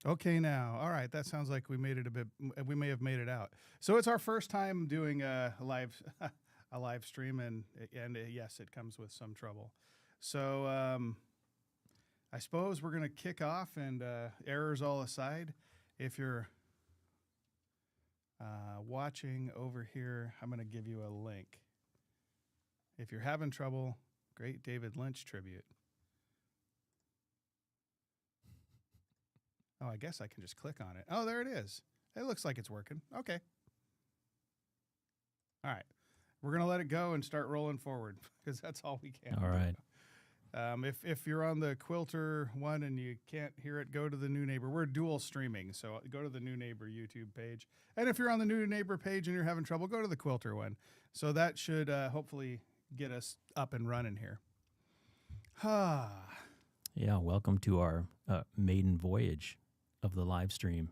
Okay, now. All right, that sounds like we made it a bit. We may have made it out. So it's our first time doing a live a live stream, and yes, it comes with some trouble. So I suppose we're gonna kick off, and errors all aside, if you're watching over here, I'm gonna give you a link. If you're having trouble, great David Lynch tribute. Oh, I guess I can just click on it. Oh, there it is. It looks like it's working. Okay. All right. We're going to let it go and start rolling forward because that's all we can All right. If you're on the Quilter one and you can't hear it, go to the Neunaber. We're dual streaming, so go to the Neunaber YouTube page. And if you're on the Neunaber page and you're having trouble, go to the Quilter one. So that should hopefully get us up and running here. Yeah, welcome to our maiden voyage of the live stream.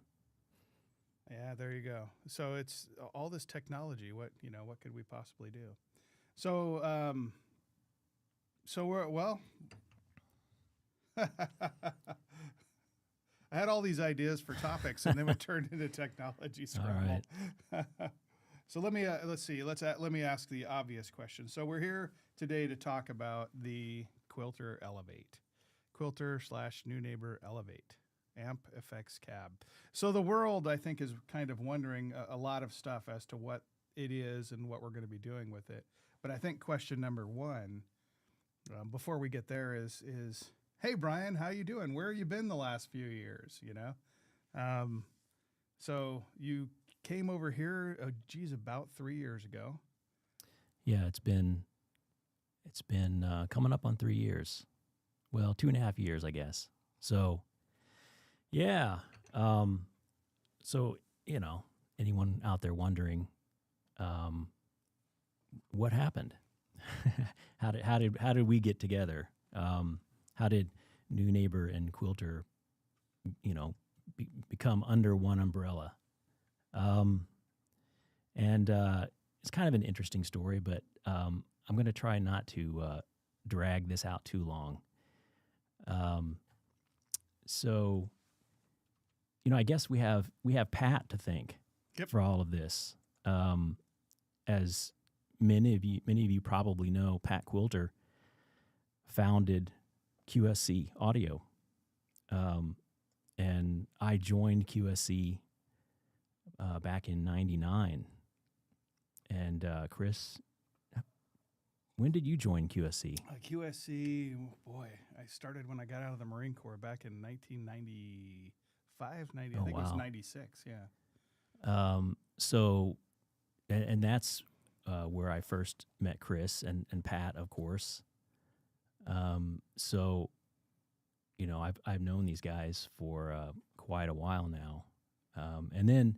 Yeah, there you go. So it's all this technology. What could we possibly do? So, we're I had all these ideas for topics, and then it turned into technology scramble. All right. So let me let's see. Let me ask the obvious question. So we're here today to talk about the Quilter Elevate, Quilter/Neunaber Elevate Amp-Effects-Cab. So the world, I think, is kind of wondering a lot of stuff as to what it is and what we're going to be doing with it. But I think question number one, before we get there, is hey Brian, how you doing? Where have you been the last few years? So you came over here, about 3 years ago. Yeah, it's been coming up on 3 years. Well, 2.5 years, I guess. So, yeah. So, anyone out there wondering, what happened? How did we get together? How did Neunaber and Quilter, become under one umbrella? And it's kind of an interesting story, but I'm going to try not to drag this out too long. So, I guess we have Pat to thank for all of this. As many of you probably know, Pat Quilter founded QSC Audio, and I joined QSC back in '99. And Chris, when did you join QSC? QSC, I started when I got out of the Marine Corps back in 1995, I think it was 96, yeah. So, and that's where I first met Chris and Pat, of course. So, I've known these guys for quite a while now. And then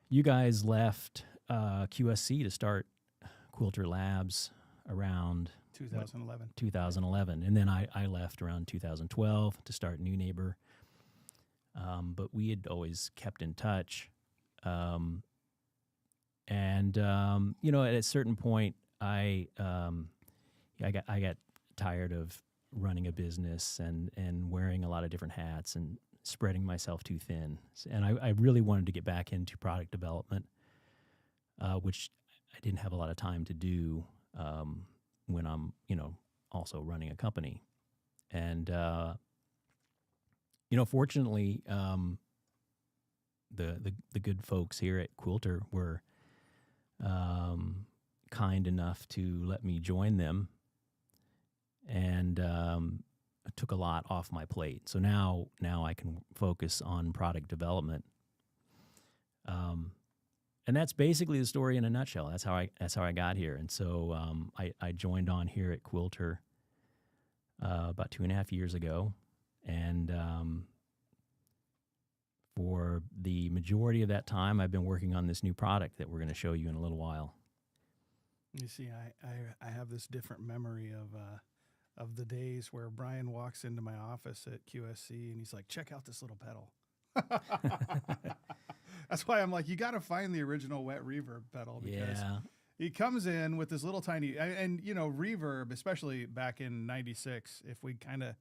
you guys left QSC to start Quilter Labs around 2011. And then I left around 2012 to start Neunaber. But we had always kept in touch. And at a certain point, I got tired of running a business and wearing a lot of different hats and spreading myself too thin. And I really wanted to get back into product development, which I didn't have a lot of time to do when I'm, also running a company. And, fortunately, the good folks here at Quilter were kind enough to let me join them, and took a lot off my plate. So now I can focus on product development. And that's basically the story in a nutshell. That's how I got here. And so I joined on here at Quilter about 2.5 years ago, and for the majority of that time, I've been working on this new product that we're going to show you in a little while. You see, I have this different memory of the days where Brian walks into my office at QSC and he's like, check out this little pedal. That's why I'm like, you got to find the original wet reverb pedal, because he comes in with this little tiny, and reverb, especially back in '96, if we kind of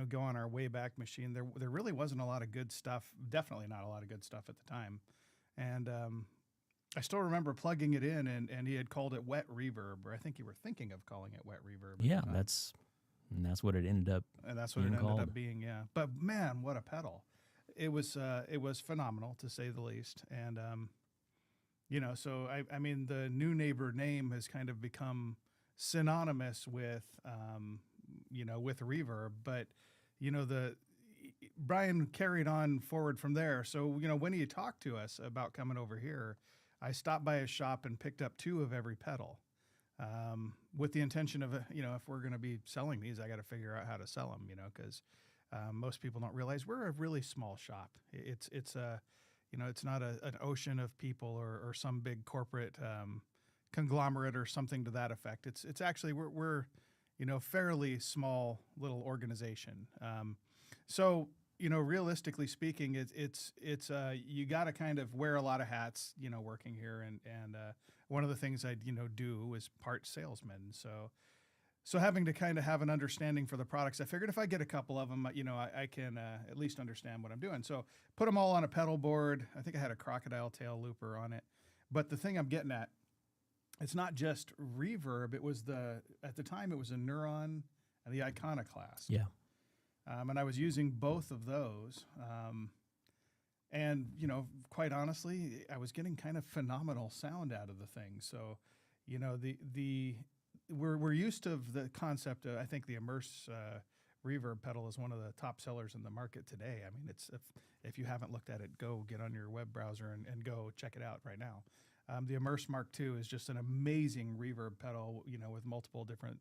go on our Wayback Machine, there really wasn't a lot of good stuff. Definitely not a lot of good stuff at the time. And I still remember plugging it in, and he had called it wet reverb, or I think you were thinking of calling it wet reverb. Yeah, that's what it ended up. And that's what it being ended called. up being. Yeah, but man, what a pedal! It was phenomenal, to say the least. And so I mean, the Neunaber name has kind of become synonymous with with reverb, but Brian carried on forward from there. So when he talked to us about coming over here, I stopped by his shop and picked up 2 of every pedal, with the intention of if we're going to be selling these, I got to figure out how to sell them, because most people don't realize we're a really small shop. It's not an ocean of people or some big corporate conglomerate or something to that effect. It's actually we're fairly small little organization. So realistically speaking, it's you got to kind of wear a lot of hats, working here, and one of the things I do is part salesman. So having to kind of have an understanding for the products, I figured if I get a couple of them, I can at least understand what I'm doing. So put them all on a pedal board. I think I had a crocodile tail looper on it. But the thing I'm getting at, it's not just reverb. It was at the time it was a Neuron and the Iconoclast. Yeah. And I was using both of those. And quite honestly, I was getting kind of phenomenal sound out of the thing. So, we're used to the concept of, I think the Immerse reverb pedal is one of the top sellers in the market today. I mean, it's if you haven't looked at it, go get on your web browser and go check it out right now. The Immerse Mark II is just an amazing reverb pedal, with multiple different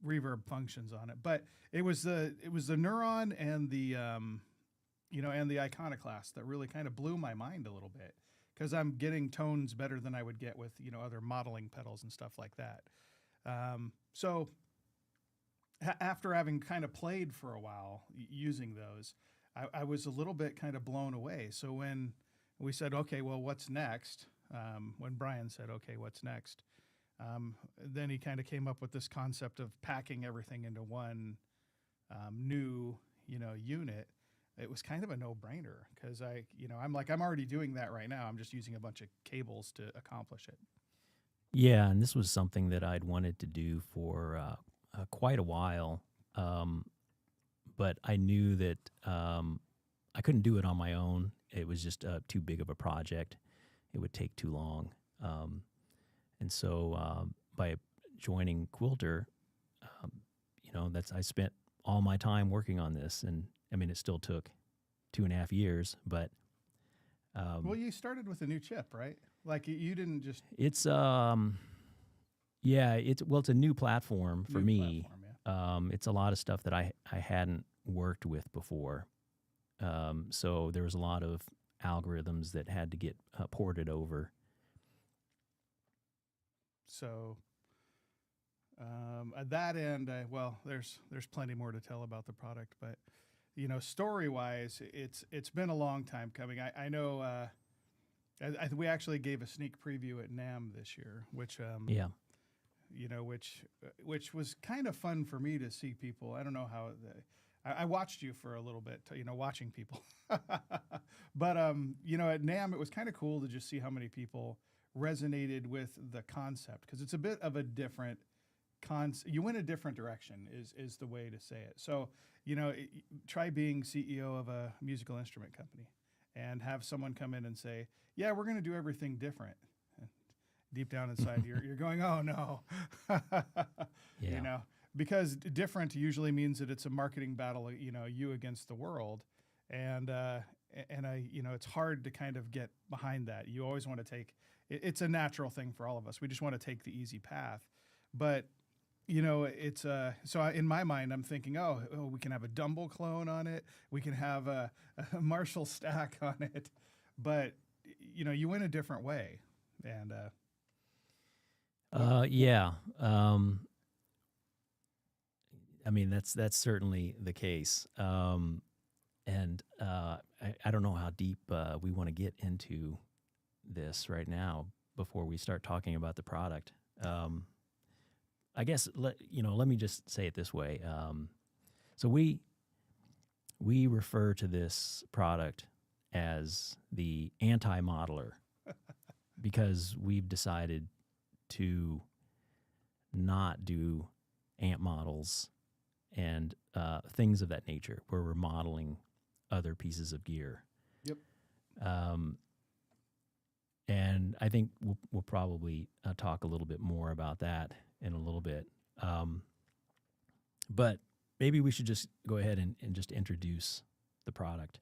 reverb functions on it. But it was the Neuron and the and the Iconoclast that really kind of blew my mind a little bit, because I'm getting tones better than I would get with other modeling pedals and stuff like that. So after having kind of played for a while using those, I was a little bit kind of blown away. So when we said, okay, well, what's next? When Brian said, okay, what's next? Then he kind of came up with this concept of packing everything into one new unit. It was kind of a no-brainer, because I'm already doing that right now. I'm just using a bunch of cables to accomplish it. Yeah, and this was something that I'd wanted to do for quite a while, but I knew that I couldn't do it on my own. It was just too big of a project. It would take too long. And so by joining Quilter, I spent all my time working on this, and I mean, it still took 2.5 years, but well, you started with a new chip, right? Like you didn't just. It's it's a new platform for me. Platform, yeah. It's a lot of stuff that I hadn't worked with before, so there was a lot of algorithms that had to get ported over. So at that end, there's plenty more to tell about the product, but story-wise, it's been a long time coming. I know we actually gave a sneak preview at NAMM this year, which which was kind of fun for me to see people. I don't know how I watched you for a little bit, watching people, but at NAMM it was kind of cool to just see how many people resonated with the concept, because it's a bit of a different you went a different direction is the way to say it. So try being CEO of a musical instrument company and have someone come in and say, yeah, we're going to do everything different. And deep down inside you're going, oh no. Yeah. Because different usually means that it's a marketing battle, you against the world, and it's hard to kind of get behind that. You always want to take it's a natural thing for all of us. We just want to take the easy path. But it's so in my mind, I'm thinking, we can have a Dumble clone on it. We can have a Marshall stack on it. But, you went a different way. And yeah. I mean, that's certainly the case. And I don't know how deep we want to get into this right now before we start talking about the product. I guess let me just say it this way. So we refer to this product as the anti-modeler because we've decided to not do amp models and things of that nature where we're modeling other pieces of gear. Yep. And I think we'll probably talk a little bit more about that in a little bit. But maybe we should just go ahead and just introduce the product.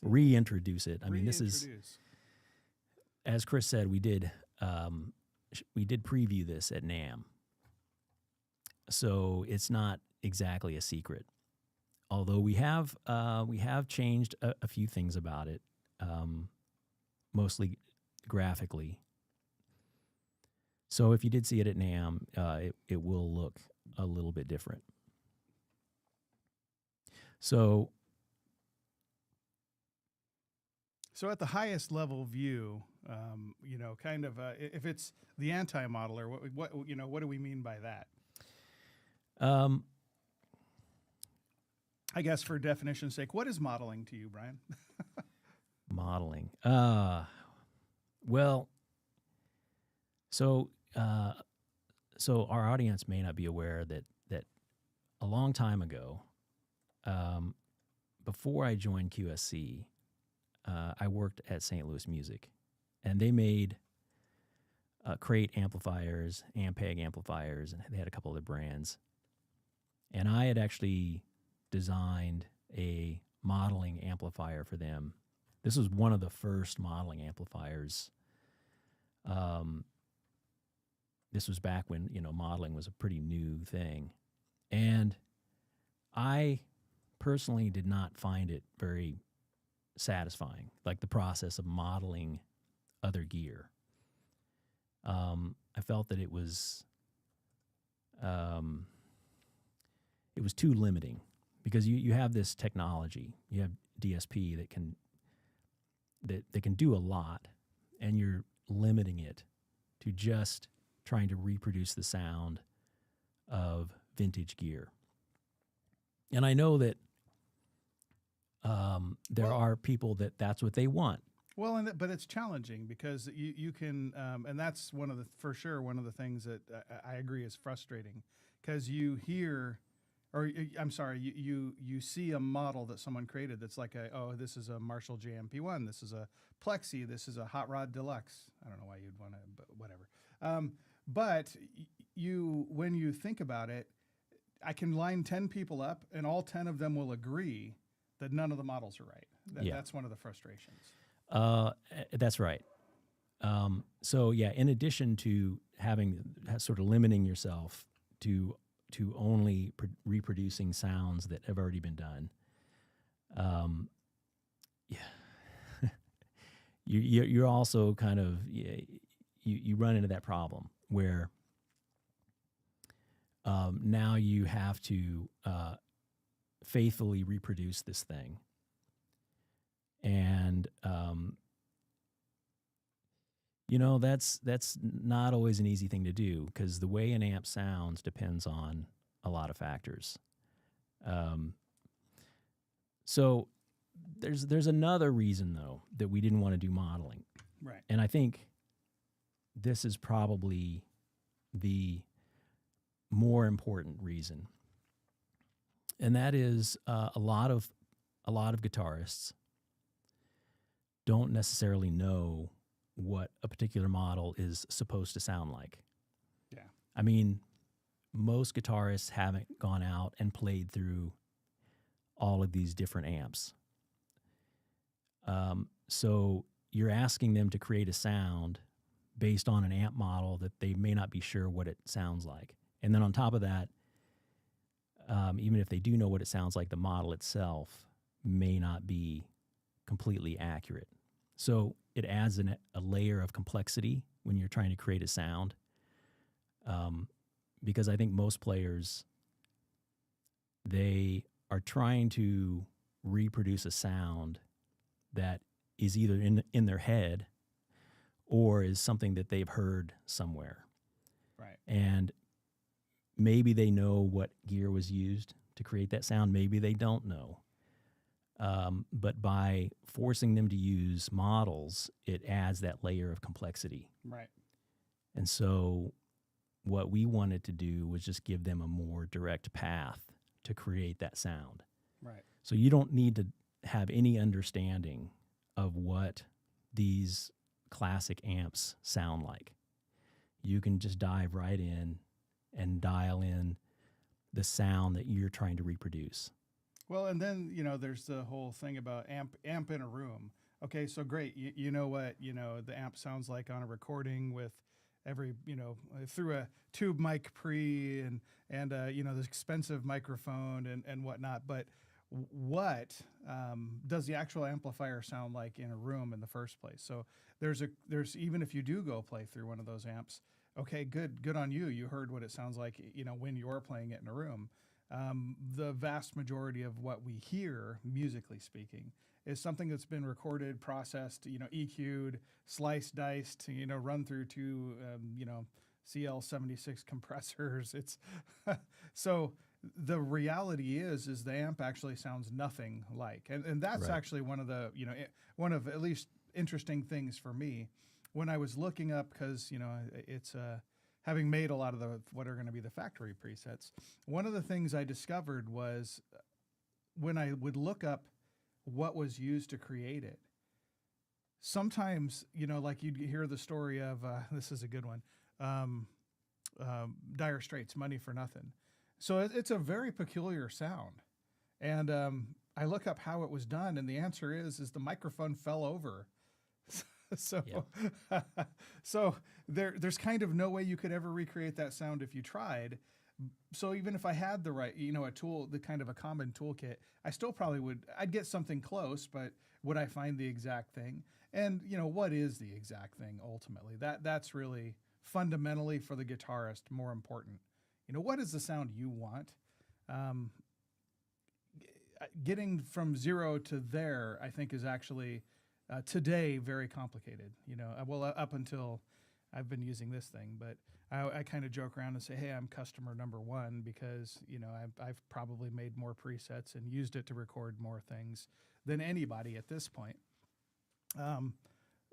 Reintroduce it. I mean, this is, as Chris said, we did preview this at NAMM. So it's not exactly a secret. Although we have changed a few things about it, mostly graphically. So if you did see it at NAMM, it will look a little bit different. So at the highest level view, kind of if it's the anti-modeler, what do we mean by that? I guess for definition's sake, what is modeling to you, Brian? Modeling. Well, so our audience may not be aware that a long time ago, before I joined QSC, I worked at St. Louis Music, and they made crate amplifiers, Ampeg amplifiers, and they had a couple other brands. And I had actually designed a modeling amplifier for them. This was one of the first modeling amplifiers. This was back when, modeling was a pretty new thing. And I personally did not find it very satisfying, like the process of modeling other gear. I felt that it was too limiting because you have this technology, you have DSP that can do a lot, and you're limiting it to just trying to reproduce the sound of vintage gear. And I know that there are people that's what they want. Well, but it's challenging because you can, and that's one of the things that I agree is frustrating, because you hear, or I'm sorry, you see a model that someone created that's like this is a Marshall JMP1, this is a Plexi, this is a Hot Rod Deluxe. I don't know why you'd want to, but whatever. But when you think about it, I can line 10 people up, and all 10 of them will agree that none of the models are right. That's one of the frustrations. That's right. So yeah, in addition to sort of limiting yourself to only reproducing sounds that have already been done, you're also kind of you run into that problem where now you have to faithfully reproduce this thing. And that's not always an easy thing to do, because the way an amp sounds depends on a lot of factors. So there's another reason, though, that we didn't want to do modeling. Right. And I think this is probably the more important reason. And that is a lot of guitarists don't necessarily know what a particular model is supposed to sound like. Yeah. I mean, most guitarists haven't gone out and played through all of these different amps. So you're asking them to create a sound based on an amp model that they may not be sure what it sounds like. And then on top of that, even if they do know what it sounds like, the model itself may not be completely accurate. So it adds a layer of complexity when you're trying to create a sound, because I think most players, they are trying to reproduce a sound that is either in their head or is something that they've heard somewhere. Right. And maybe they know what gear was used to create that sound. Maybe they don't know. But by forcing them to use models, it adds that layer of complexity. Right. And so what we wanted to do was just give them a more direct path to create that sound. Right. So you don't need to have any understanding of what these classic amps sound like. You can just dive right in and dial in the sound that you're trying to reproduce. Well, and then, there's the whole thing about amp in a room. Okay, so great. You know what, the amp sounds like on a recording with every, through a tube mic pre and this expensive microphone and whatnot. But what does the actual amplifier sound like in a room in the first place? So there's even if you do go play through one of those amps, okay, good on you. You heard what it sounds like, when you're playing it in a room. The vast majority of what we hear, musically speaking, is something that's been recorded, processed, EQ'd, sliced, diced, run through two, CL76 compressors. It's so the reality is the amp actually sounds nothing like, and that's Right. actually one of the, one of at least interesting things for me when I was looking up, because, it's, having made a lot of what are going to be the factory presets, one of the things I discovered was when I would look up what was used to create it, sometimes, like you'd hear the story of, this is a good one, Dire Straits, Money for Nothing. So it's a very peculiar sound. And I look up how it was done, and the answer is the microphone fell over. So, so there's kind of no way you could ever recreate that sound if you tried. So even if I had the right, a tool, the kind of a common toolkit, I still probably I'd get something close, but would I find the exact thing? And, what is the exact thing ultimately? That's really fundamentally for the guitarist more important. What is the sound you want? Getting from zero to there, I think, is actually today very complicated. Well, up until I've been using this thing, but I kind of joke around and say, hey, I'm customer number one because, I've probably made more presets and used it to record more things than anybody at this point.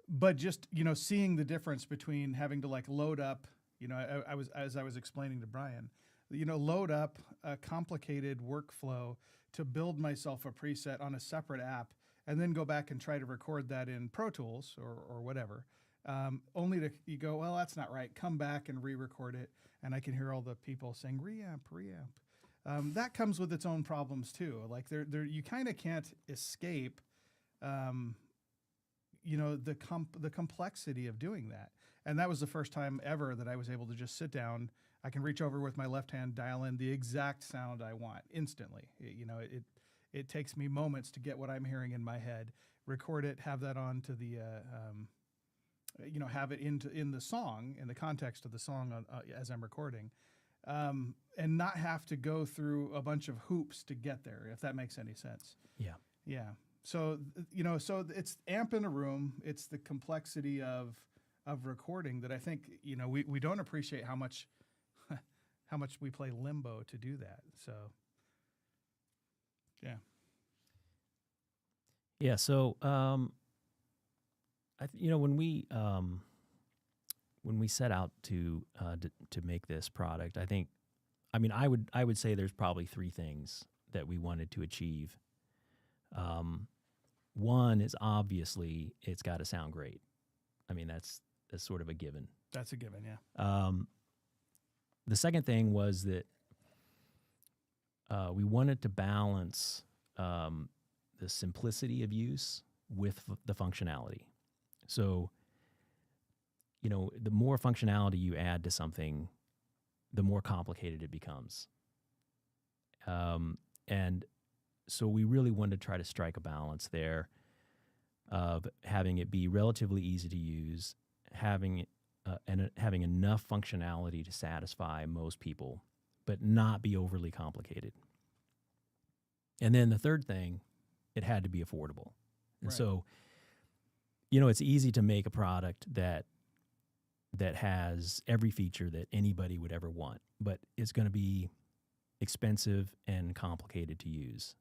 But just, seeing the difference between having to load up, as I was explaining to Brian, load up a complicated workflow to build myself a preset on a separate app and then go back and try to record that in Pro Tools or whatever, only to you go, well, that's not right. Come back and re-record it, and I can hear all the people saying reamp. That comes with its own problems too. Like you kind of can't escape, the complexity of doing that. And that was the first time ever that I was able to just sit down. I can reach over with my left hand, dial in the exact sound I want instantly. It takes me moments to get what I'm hearing in my head, record it, have that on to the, have it in the song, in the context of the song as I'm recording, and not have to go through a bunch of hoops to get there, if that makes any sense. Yeah. Yeah. So, so it's amp in a room. It's the complexity of recording that I think, we don't appreciate how much we play limbo to do that. So, yeah. Yeah. So, when we set out to make this product, I would say there's probably three things that we wanted to achieve. One is obviously it's got to sound great. That's sort of a given. That's a given, yeah. The second thing was that we wanted to balance the simplicity of use with the functionality. So, the more functionality you add to something, the more complicated it becomes. And so we really wanted to try to strike a balance there of having it be relatively easy to use, having enough functionality to satisfy most people, but not be overly complicated. And then the third thing, it had to be affordable. And Right. so, it's easy to make a product that that has every feature that anybody would ever want, but it's going to be expensive and complicated to use.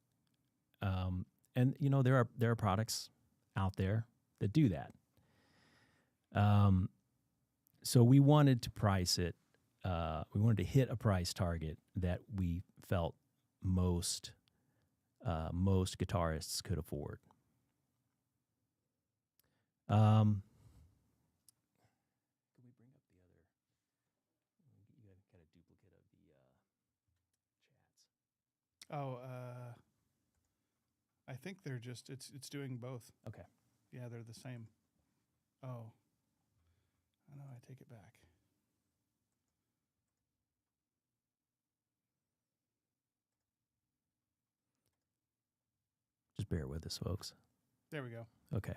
And you know, there are products out there that do that. So we wanted to price it. We wanted to hit a price target that we felt most guitarists could afford. Can we bring up the other? You got a duplicate of the chats. Oh, I think they're just it's doing both. Okay. Yeah, they're the same. Oh, I know. I take it back. Just bear with us, folks. There we go. Okay.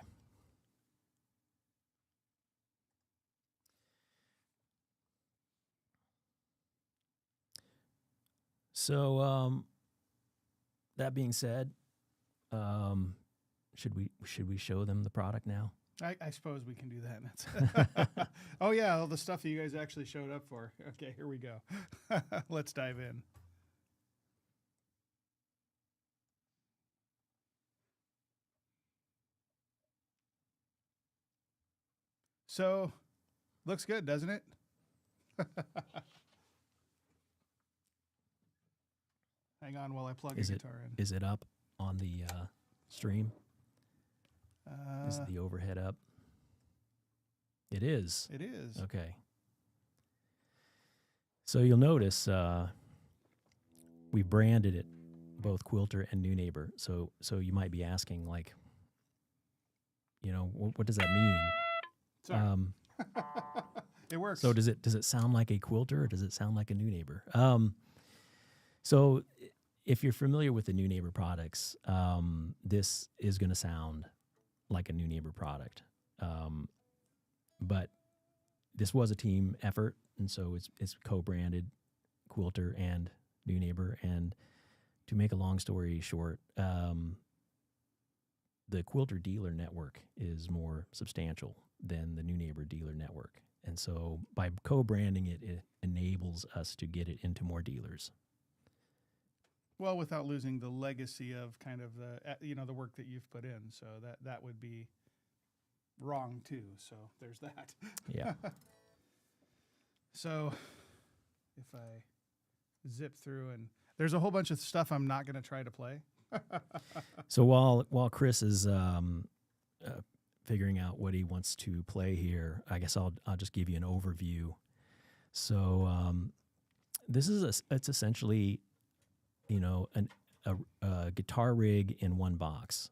So, that being said, should we show them the product now? I suppose we can do that. Oh yeah, all the stuff that you guys actually showed up for. Okay, here we go. Let's dive in. So, looks good, doesn't it? Hang on while I plug the guitar in. Is it up on the stream? Is the overhead up? It is. It is. Okay. So you'll notice we branded it both Quilter and Neunaber. So you might be asking, like, you know, what does that mean? Sorry. It works. So does it sound like a Quilter or does it sound like a Neunaber? So if you're familiar with the Neunaber products, this is going to sound like a Neunaber product. But this was a team effort, and so it's co-branded Quilter and Neunaber. And to make a long story short, the Quilter dealer network is more substantial than the Neunaber dealer network. And so by co-branding it, it enables us to get it into more dealers. Well, without losing the legacy of kind of the the work that you've put in, so that would be wrong too. So there's that. Yeah. So if I zip through, and there's a whole bunch of stuff I'm not going to try to play. So while Chris is figuring out what he wants to play here, I guess I'll just give you an overview. So this is it's essentially, you know, a guitar rig in one box.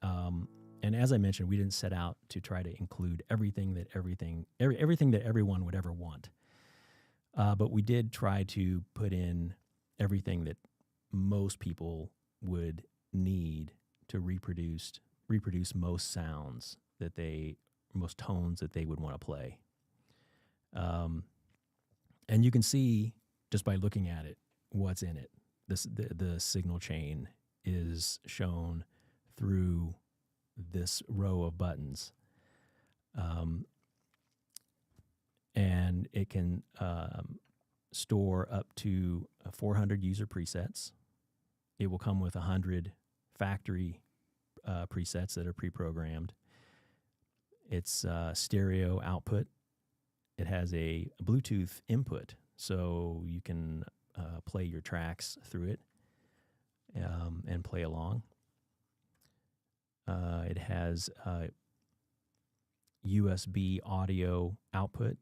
And as I mentioned, we didn't set out to try to include everything that everyone would ever want. But we did try to put in everything that most people would need to reproduce most sounds most tones that they would want to play. And you can see just by looking at it what's in it. The signal chain is shown through this row of buttons. And it can store up to 400 user presets. It will come with 100 factory presets that are pre-programmed. It's stereo output. It has a Bluetooth input, so you can play your tracks through it and play along. It has USB audio output,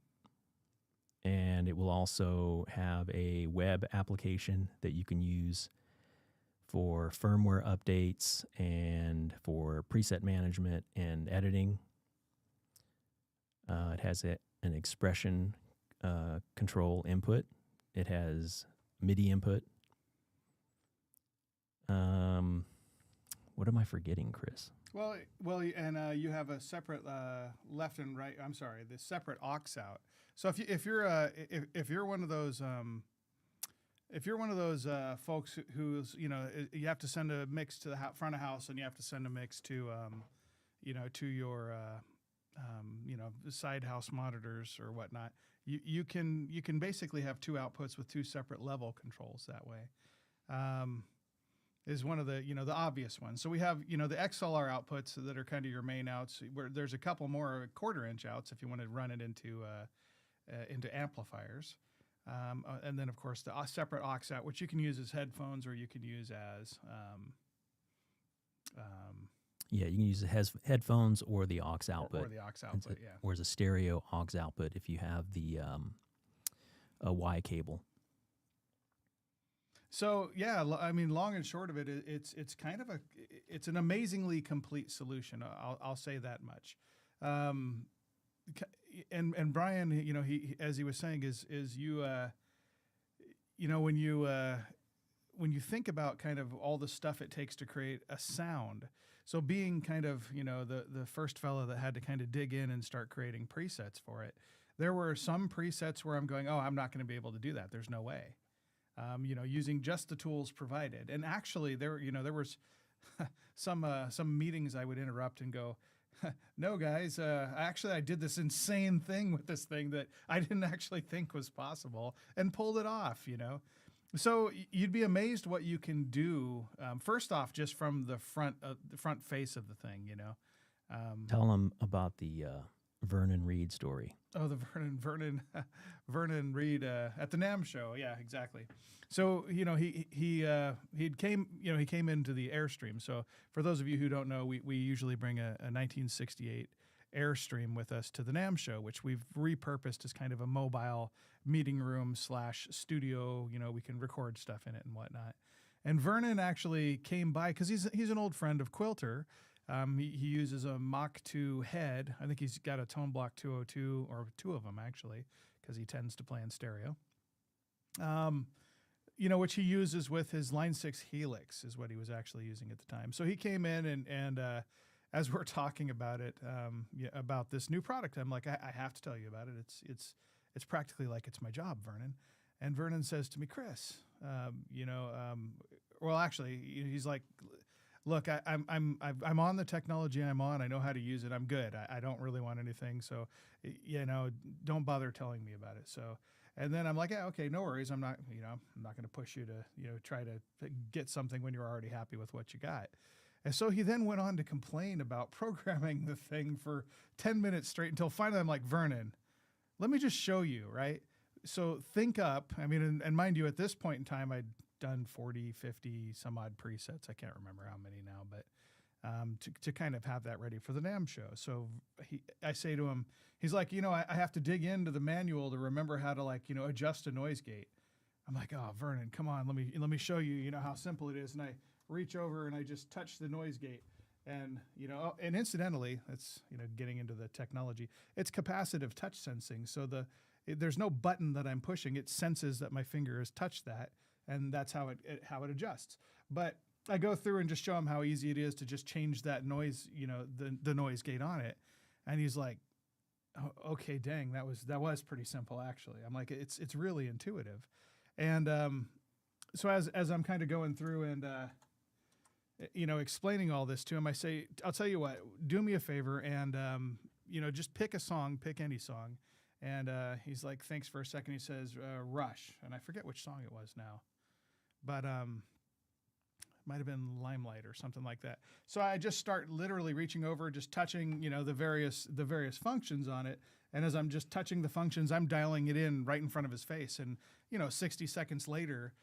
and it will also have a web application that you can use for firmware updates and for preset management and editing. It has an expression control input. It has MIDI input. What am I forgetting, Chris? Well, and you have a separate left and right. I'm sorry, the separate aux out. So if you're one of those folks who's, you know, you have to send a mix to the front of house, and you have to send a mix to to your side house monitors or whatnot. You can basically have two outputs with two separate level controls that way. Is one of the the obvious ones. So we have the XLR outputs that are kind of your main outs. Where there's a couple more 1/4 inch outs if you want to run it into amplifiers, and then of course the separate aux out, which you can use as headphones or you can use as yeah, you can use the headphones or the aux output. or the aux output, yeah. Or as a stereo aux output if you have the a Y cable. So yeah, I mean, long and short of it, it's kind of it's an amazingly complete solution. I'll say that much. And Brian, he as he was saying, is you when you think about kind of all the stuff it takes to create a sound. So being kind of the first fellow that had to kind of dig in and start creating presets for it, there were some presets where I'm going, oh, I'm not going to be able to do that. There's no way. Using just the tools provided. And actually there was some meetings I would interrupt and go, no guys, actually I did this insane thing with this thing that I didn't actually think was possible and pulled it off, So you'd be amazed what you can do. First off, just from the front face of the thing, Tell them about the Vernon Reed story. Oh, the Vernon Reed at the NAMM show. Yeah, exactly. So he came into the Airstream. So for those of you who don't know, we usually bring a 1968 Airstream with us to the NAMM show, which we've repurposed as kind of a mobile meeting room / studio. We can record stuff in it and whatnot. And Vernon actually came by because he's an old friend of Quilter. He uses a Mach 2 head. I think he's got a Tone Block 202, or two of them actually, because he tends to play in stereo. Which he uses with his Line 6 Helix is what he was actually using at the time. So he came in and as we're talking about it, about this new product, I'm like, I have to tell you about it. It's practically like it's my job, Vernon. And Vernon says to me, Chris, well, actually, he's like, look, I'm on the technology I'm on. I know how to use it. I'm good. I don't really want anything. So, don't bother telling me about it. So, and then I'm like, yeah, okay, no worries. I'm not going to push you to, try to get something when you're already happy with what you got. And so he then went on to complain about programming the thing for 10 minutes straight until finally I'm like, Vernon, let me just show you, right? So think up. I mean, and mind you, at this point in time, I'd done 40, 50 some odd presets. I can't remember how many now, but to kind of have that ready for the NAMM show. So I say to him, he's like, I have to dig into the manual to remember how to adjust a noise gate. I'm like, oh, Vernon, come on, let me show you, how simple it is. And I reach over and I just touch the noise gate. And, and incidentally, that's, getting into the technology, it's capacitive touch sensing. So there's no button that I'm pushing. It senses that my finger has touched that. And that's how it adjusts. But I go through and just show him how easy it is to just change that noise, the noise gate on it. And he's like, oh, okay, dang, that was pretty simple actually. I'm like, it's really intuitive. And so as I'm kind of going through and explaining all this to him, I say, I'll tell you what, do me a favor and just pick a song, pick any song. And he's like, thanks for a second. He says, Rush. And I forget which song it was now. But might have been Limelight or something like that. So I just start literally reaching over, just touching, the various functions on it. And as I'm just touching the functions, I'm dialing it in right in front of his face. And, 60 seconds later,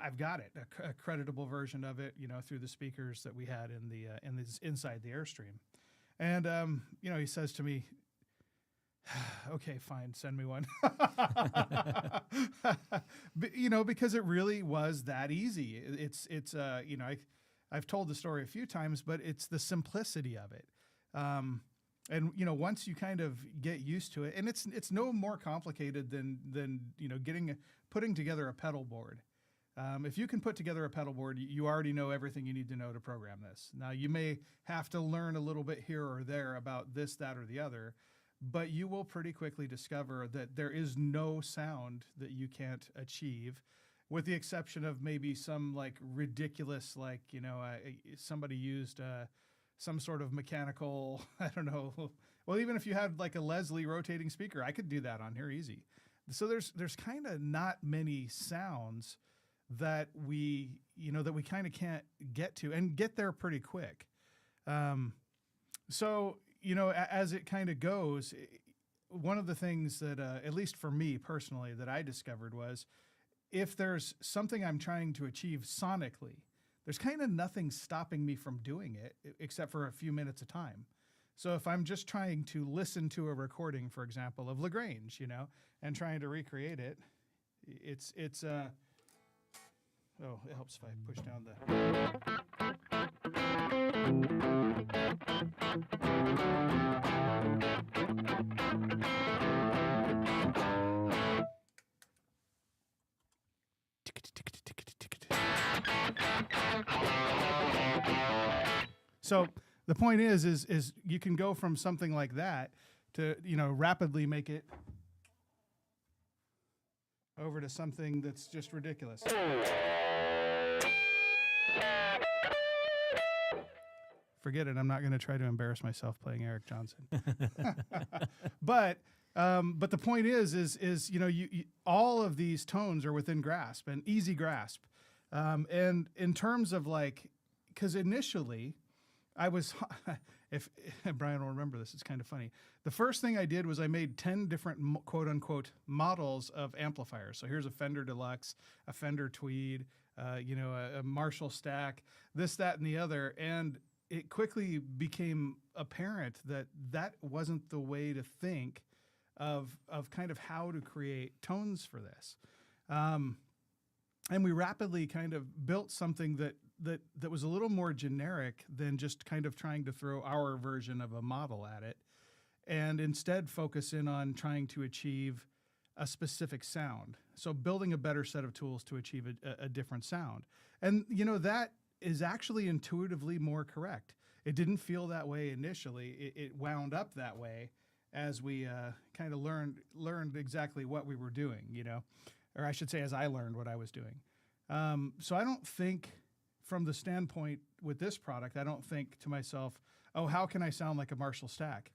I've got it, a creditable version of it, through the speakers that we had inside the Airstream. And, he says to me, okay, fine, send me one. Because it really was that easy. I've told the story a few times, but it's the simplicity of it. And once you kind of get used to it, and it's no more complicated than putting together a pedal board. If you can put together a pedal board, you already know everything you need to know to program this. Now you may have to learn a little bit here or there about this, that, or the other, but you will pretty quickly discover that there is no sound that you can't achieve, with the exception of maybe some ridiculous, somebody used some sort of mechanical, I don't know. Well, even if you had like a Leslie rotating speaker, I could do that on here easy. So there's kind of not many sounds that we kind of can't get to and get there pretty quick. So, as it kind of goes, one of the things that, at least for me personally, that I discovered was if there's something I'm trying to achieve sonically, there's kind of nothing stopping me from doing it except for a few minutes of time. So if I'm just trying to listen to a recording, for example, of LaGrange, and trying to recreate it, it helps if I push down So the point is you can go from something like that to, rapidly make it over to something that's just ridiculous. Forget it. I'm not going to try to embarrass myself playing Eric Johnson. But the point is all of these tones are within grasp and easy grasp. And in terms of because initially I was, if Brian will remember this, it's kind of funny. The first thing I did was I made 10 different quote unquote models of amplifiers. So here's a Fender Deluxe, a Fender Tweed, a Marshall Stack, this, that, and the other. And it quickly became apparent that that wasn't the way to think of kind of how to create tones for this. And we rapidly kind of built something that was a little more generic than just kind of trying to throw our version of a model at it, and instead focus in on trying to achieve a specific sound. So building a better set of tools to achieve a different sound. And, that is actually intuitively more correct. It didn't feel that way initially. It wound up that way as we kind of learned exactly what we were doing, or I should say as I learned what I was doing. So I don't think, from the standpoint with this product, I don't think to myself, oh, how can I sound like a Marshall Stack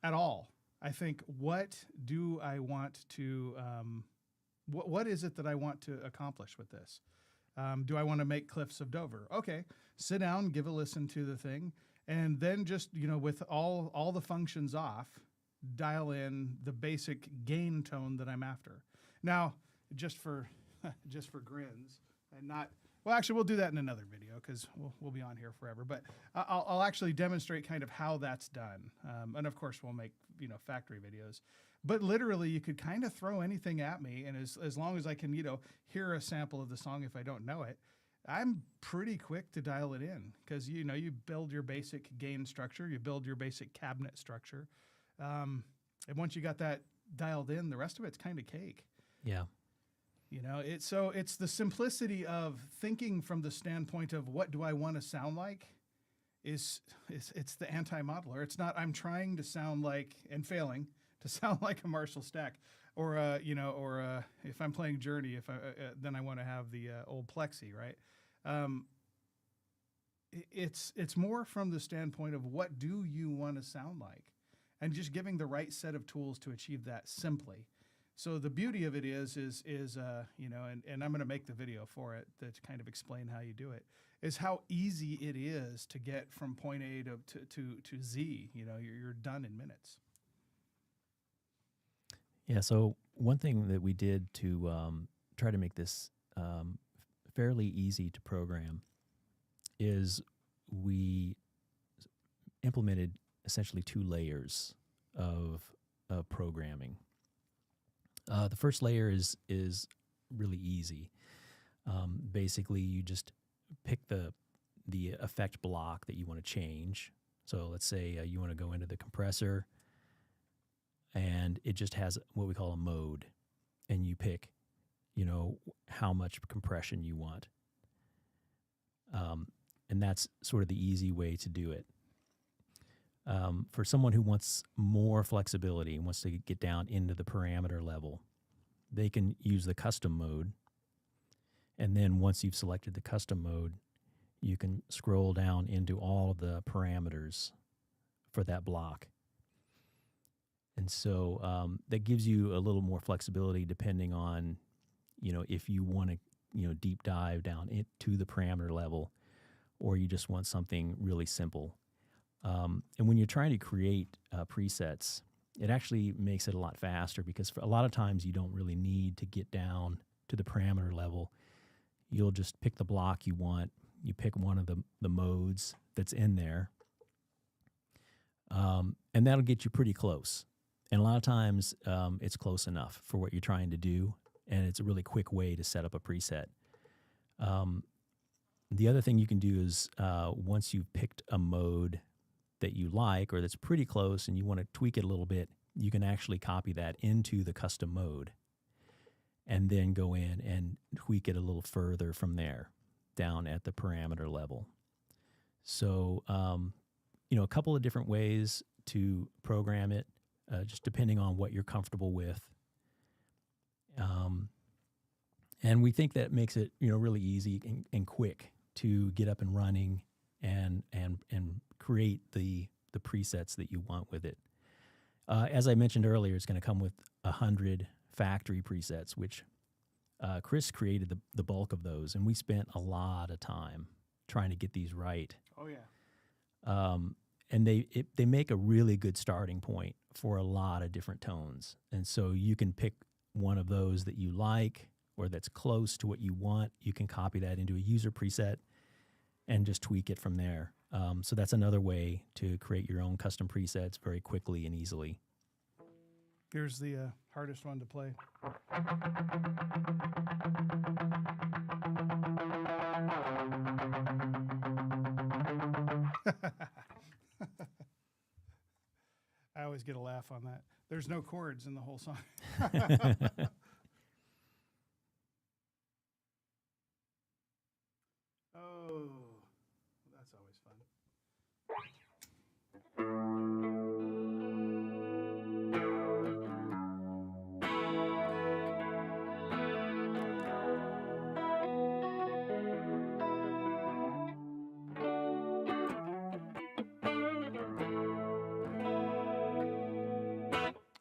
at all? I think, what do I want to, what is it that I want to accomplish with this? Do I want to make Cliffs of Dover? Okay, sit down, give a listen to the thing, and then just, with all the functions off, dial in the basic gain tone that I'm after. Now, just for grins, and not, well, actually, we'll do that in another video because we'll be on here forever. But I'll actually demonstrate kind of how that's done. And of course, we'll make factory videos. But literally, you could kind of throw anything at me, and as long as I can hear a sample of the song if I don't know it, I'm pretty quick to dial it in because you build your basic gain structure, you build your basic cabinet structure, and once you got that dialed in, the rest of it's kind of cake. Yeah. It's the simplicity of thinking from the standpoint of what do I want to sound like it's the anti-modeler. It's not I'm trying to sound like and failing to sound like a Marshall Stack or if I'm playing Journey, then I want to have the old Plexi, right? It's more from the standpoint of what do you want to sound like and just giving the right set of tools to achieve that simply. So the beauty of it is and I'm going to make the video for it to kind of explain how you do it, is how easy it is to get from point A to Z. You're done in minutes. Yeah. So one thing that we did to try to make this fairly easy to program is we implemented essentially 2 layers of programming. The first layer is really easy. Basically, you just pick the effect block that you want to change. So let's say you want to go into the compressor, and it just has what we call a mode, and you pick, how much compression you want. And that's sort of the easy way to do it. For someone who wants more flexibility and wants to get down into the parameter level, they can use the custom mode. And then once you've selected the custom mode, you can scroll down into all of the parameters for that block. And so that gives you a little more flexibility depending on, if you want to, deep dive down into the parameter level, or you just want something really simple. And when you're trying to create presets, it actually makes it a lot faster, because for a lot of times you don't really need to get down to the parameter level. You'll just pick the block you want. You pick one of the modes that's in there, and that'll get you pretty close. And a lot of times it's close enough for what you're trying to do, and it's a really quick way to set up a preset. The other thing you can do is once you've picked a mode that you like or that's pretty close and you want to tweak it a little bit, you can actually copy that into the custom mode and then go in and tweak it a little further from there down at the parameter level. So, a couple of different ways to program it, just depending on what you're comfortable with. And we think that makes it, really easy and quick to get up and running and create the presets that you want with it. As I mentioned earlier, it's going to come with 100 factory presets, which Chris created the bulk of those, and we spent a lot of time trying to get these right. Oh yeah. And they make a really good starting point for a lot of different tones. And so you can pick one of those that you like or that's close to what you want. You can copy that into a user preset and just tweak it from there. So that's another way to create your own custom presets very quickly and easily. Here's the hardest one to play. I always get a laugh on that. There's no chords in the whole song. Oh, that's always fun.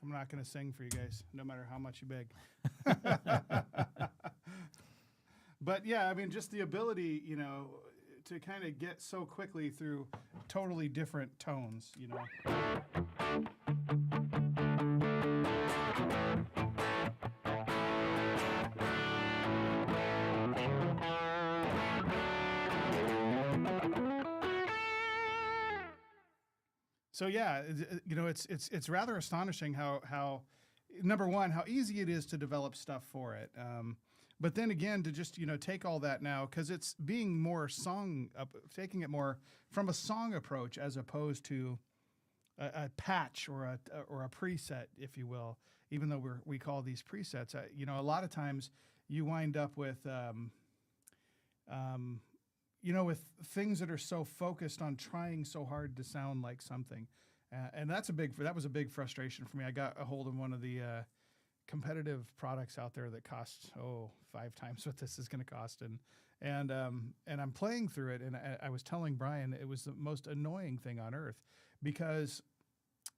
I'm not going to sing for you guys, no matter how much you beg. But yeah, I mean, just the ability, to kind of get so quickly through totally different tones, So yeah, it's rather astonishing how number one, how easy it is to develop stuff for it. But then again, to just take all that now, because it's being more taking it more from a song approach as opposed to a patch or a preset, if you will. Even though we call these presets, a lot of times you wind up with with things that are so focused on trying so hard to sound like something, and that was a big frustration for me. I got a hold of one of the competitive products out there that costs 5 times what this is going to cost, and I'm playing through it, and I was telling Brian it was the most annoying thing on earth, because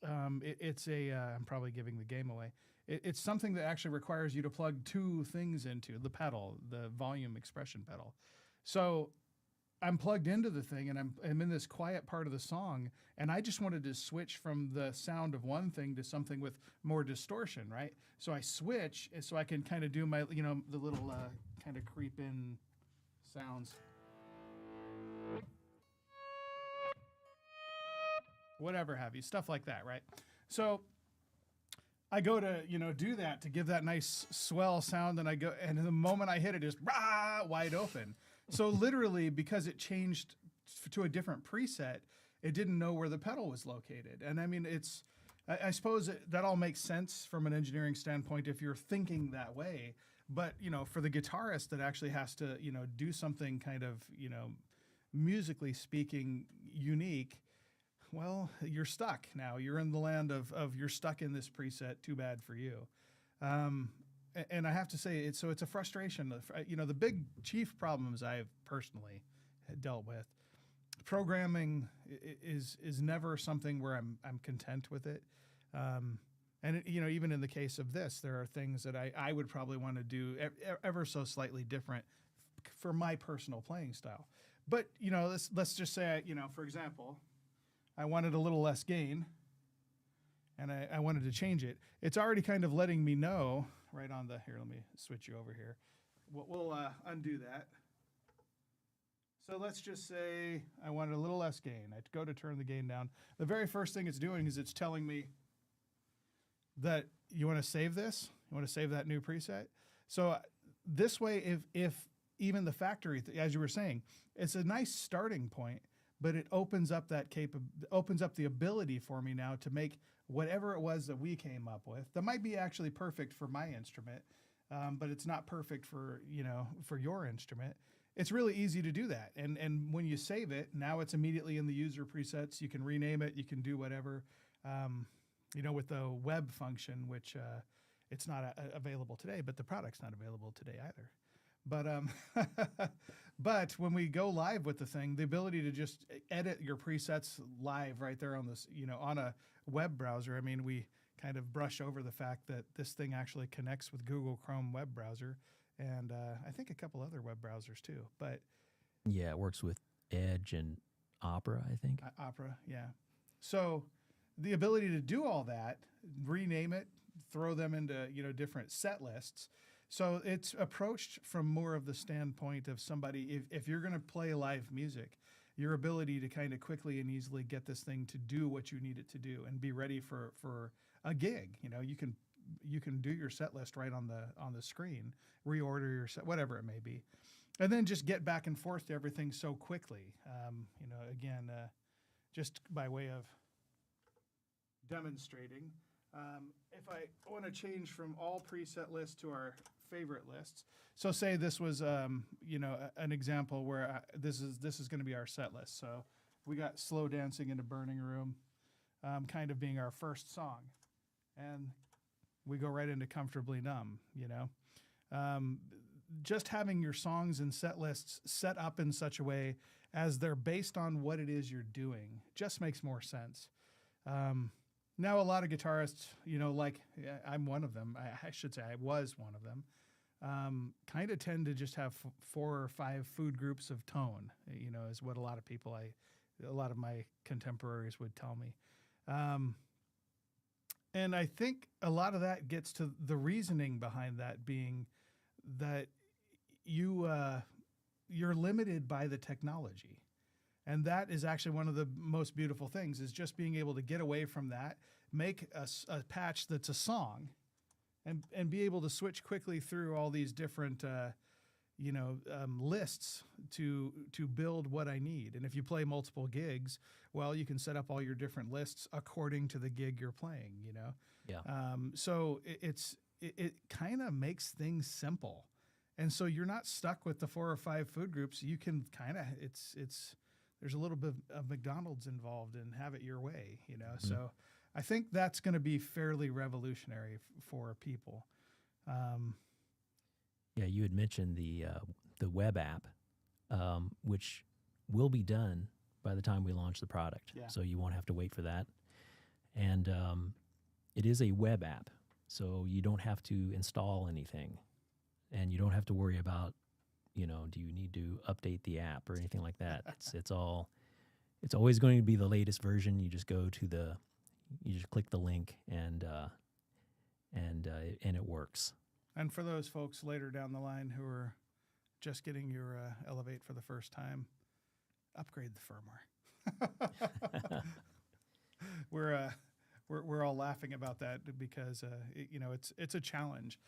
it's I'm probably giving the game away. It's something that actually requires you to plug 2 things into the pedal, the volume expression pedal. So I'm plugged into the thing, and I'm in this quiet part of the song, and I just wanted to switch from the sound of one thing to something with more distortion, right? So I switch so I can kind of do my, the little kind of creep in sounds. Whatever have you, stuff like that, right? So I go to, do that to give that nice swell sound, and and the moment I hit it, just wide open. So literally, because it changed to a different preset, it didn't know where the pedal was located. And I mean, I suppose that all makes sense from an engineering standpoint if you're thinking that way. But, for the guitarist that actually has to, do something kind of, musically speaking, unique, well, you're stuck now. You're in the land of you're stuck in this preset. Too bad for you. And I have to say, it's a frustration. The big chief problems I've personally dealt with. Programming is never something where I'm content with it. And even in the case of this, there are things that I would probably want to do ever so slightly different for my personal playing style. But let's just say, for example, I wanted a little less gain, and I wanted to change it. It's already kind of letting me know right on the here. Let me switch you over here. We'll undo that. So let's just say I wanted a little less gain. I go to turn the gain down. The very first thing it's doing is it's telling me that you want to save this. You want to save that new preset. So this way, if even the factory, as you were saying, it's a nice starting point, but it opens up that opens up the ability for me now to make whatever it was that we came up with. That might be actually perfect for my instrument, but it's not perfect for your instrument. It's really easy to do that. And when you save it, now it's immediately in the user presets. You can rename it. You can do whatever, with the web function, which it's not available today, but the product's not available today either. But when we go live with the thing, the ability to just edit your presets live right there on this, on a web browser. I mean, we kind of brush over the fact that this thing actually connects with Google Chrome web browser. And I think a couple other web browsers too. But yeah, it works with Edge and Opera, I think. Opera, yeah. So the ability to do all that, rename it, throw them into different set lists. So it's approached from more of the standpoint of somebody, if you're going to play live music, your ability to kind of quickly and easily get this thing to do what you need it to do and be ready for a gig. You can do your set list right on the screen, reorder your set, whatever it may be, and then just get back and forth to everything so quickly. Again, just by way of demonstrating, if I want to change from all preset lists to our favorite lists, so say this was an example where this is going to be our set list. So we got Slow Dancing in a Burning Room, kind of being our first song, and we go right into Comfortably Numb, just having your songs and set lists set up in such a way as they're based on what it is you're doing just makes more sense. Now, a lot of guitarists, I'm one of them. I should say I was one of them. Kind of tend to just have 4 or 5 food groups of tone, is what a lot of my contemporaries would tell me. And I think a lot of that gets to the reasoning behind that being that you're limited by the technology. And that is actually one of the most beautiful things, is just being able to get away from that, make a patch that's a song, and be able to switch quickly through all these different lists to build what I need. And if you play multiple gigs, well, you can set up all your different lists according to the gig you're playing, Yeah. So it kind of makes things simple. And so you're not stuck with the 4 or 5 food groups. You can kind of, there's a little bit of McDonald's involved and have it your way, Mm-hmm. So I think that's going to be fairly revolutionary for people. Yeah, you had mentioned the web app, which will be done by the time we launch the product. Yeah. So you won't have to wait for that. And it is a web app, so you don't have to install anything, and you don't have to worry about, do you need to update the app or anything like that. It's always going to be the latest version. You just click the link and it works. And for those folks later down the line who are just getting your Elevate for the first time, upgrade the firmware. We're all laughing about that because it's a challenge.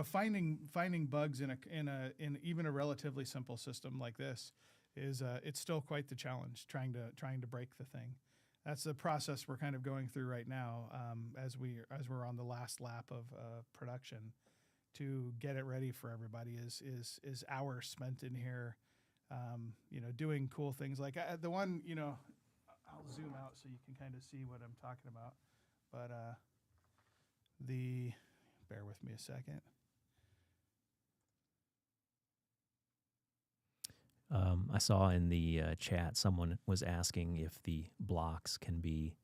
Finding bugs in even a relatively simple system like this is it's still quite the challenge. Trying to break the thing. That's the process we're kind of going through right now as we're on the last lap of production. To get it ready for everybody is hours spent in here, doing cool things like the one, I'll zoom out so you can kind of see what I'm talking about. But bear with me a second. I saw in the chat someone was asking if the blocks can be,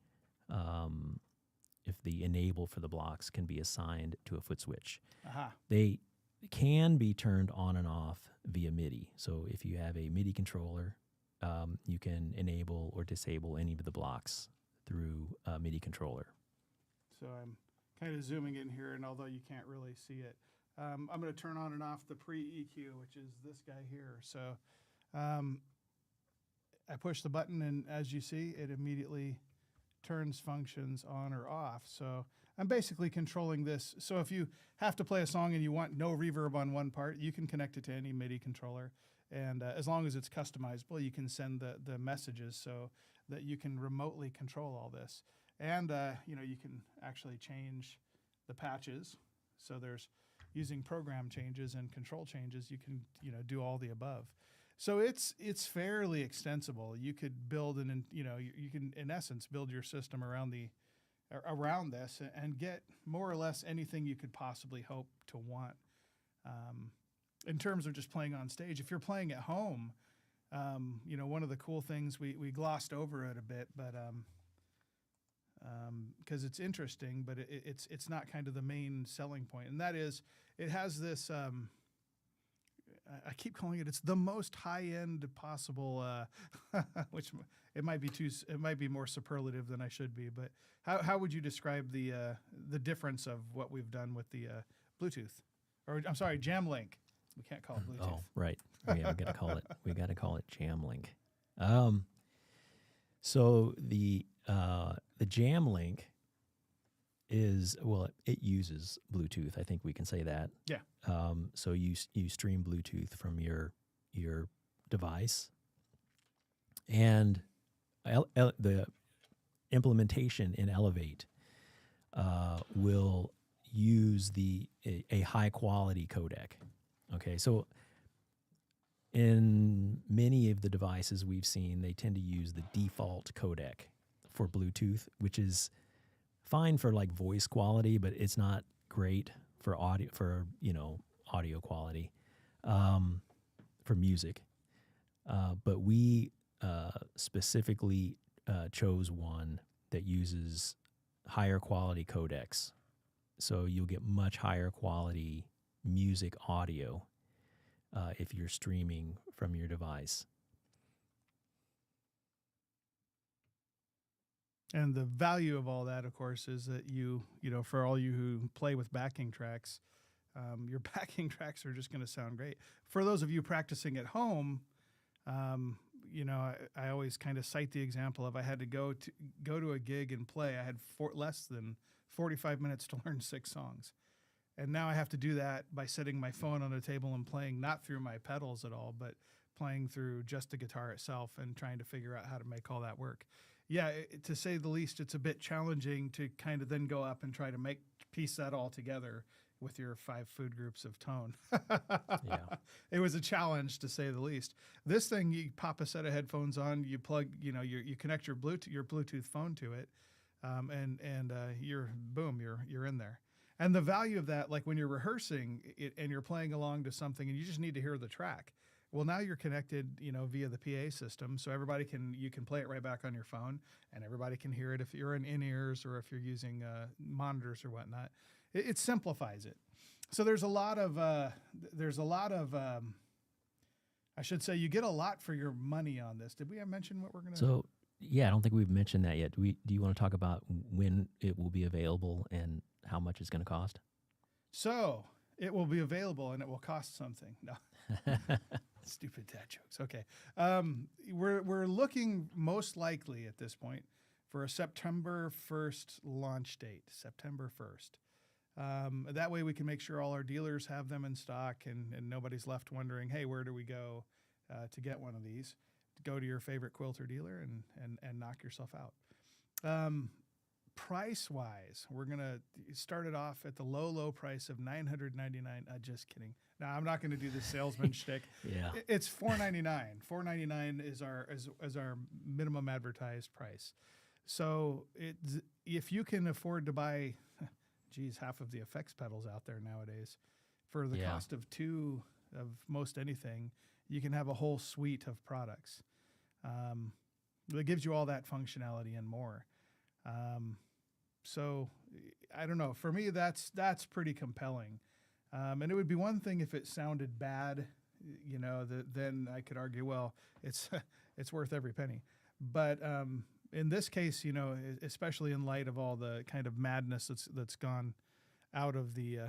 if the enable for the blocks can be assigned to a foot switch. Aha. They can be turned on and off via MIDI. So if you have a MIDI controller, you can enable or disable any of the blocks through a MIDI controller. So I'm kind of zooming in here, and although you can't really see it, I'm going to turn on and off the pre-EQ, which is this guy here. So I push the button, and as you see, it immediately turns functions on or off. So I'm basically controlling this. So if you have to play a song and you want no reverb on one part, you can connect it to any MIDI controller. And as long as it's customizable, you can send the messages so that you can remotely control all this. And you can actually change the patches. So there's using program changes and control changes. You can do all the above. So it's fairly extensible. You could build you can in essence build your system around this and get more or less anything you could possibly hope to want. In terms of just playing on stage, if you're playing at home, one of the cool things we glossed over it a bit, but because it's interesting, but it's not kind of the main selling point, and that is it has this. I keep calling it. It's the most high-end possible, which it might be more superlative than I should be. But how would you describe the difference of what we've done with the Bluetooth, or I'm sorry, Jam Link? We can't call it Bluetooth. Oh, right. Yeah, we got to call it Jam Link. So the Jam Link it uses Bluetooth. I think we can say that. Yeah. So you stream Bluetooth from your device, and the implementation in Elevate will use a high quality codec. Okay, so in many of the devices we've seen, they tend to use the default codec for Bluetooth, which is fine for like voice quality, but it's not great for audio quality for music. But we specifically chose one that uses higher quality codecs, so you'll get much higher quality music audio if you're streaming from your device. And the value of all that, of course, is that for all you who play with backing tracks, your backing tracks are just going to sound great. For those of you practicing at home, I always kind of cite the example of I had to go to a gig and play. I had less than 45 minutes to learn 6 songs. And now I have to do that by setting my phone on a table and playing not through my pedals at all, but playing through just the guitar itself and trying to figure out how to make all that work. Yeah, to say the least, it's a bit challenging to kind of then go up and try to piece that all together with your 5 food groups of tone. Yeah. It was a challenge, to say the least. This thing, you pop a set of headphones on, you plug, you connect your Bluetooth phone to it, and you're in there. And the value of that, like when you're rehearsing it and you're playing along to something and you just need to hear the track. Well, now you're connected, via the PA system, so you can play it right back on your phone, and everybody can hear it if you're in ears or if you're using monitors or whatnot. It simplifies it. So there's a lot of I should say you get a lot for your money on this. Did we mention what we're going to? So yeah, I don't think we've mentioned that yet. Do you want to talk about when it will be available and how much it's going to cost? So it will be available and it will cost something. No. Stupid dad jokes. Okay. We're looking most likely at this point for a September 1st launch date, September 1st. That way we can make sure all our dealers have them in stock and nobody's left wondering, hey, where do we go to get one of these? Go to your favorite Quilter dealer and knock yourself out. Price-wise, we're going to start it off at the low price of $999. Just kidding. No, I'm not going to do the salesman shtick. Yeah. It's $499. $499 is our minimum advertised price. So if you can afford to buy, half of the effects pedals out there nowadays for the cost of 2 of most anything, you can have a whole suite of products that gives you all that functionality and more. So I don't know. For me, that's pretty compelling. And it would be one thing if it sounded bad, then I could argue, well, it's it's worth every penny. But in this case, especially in light of all the kind of madness that's gone out of the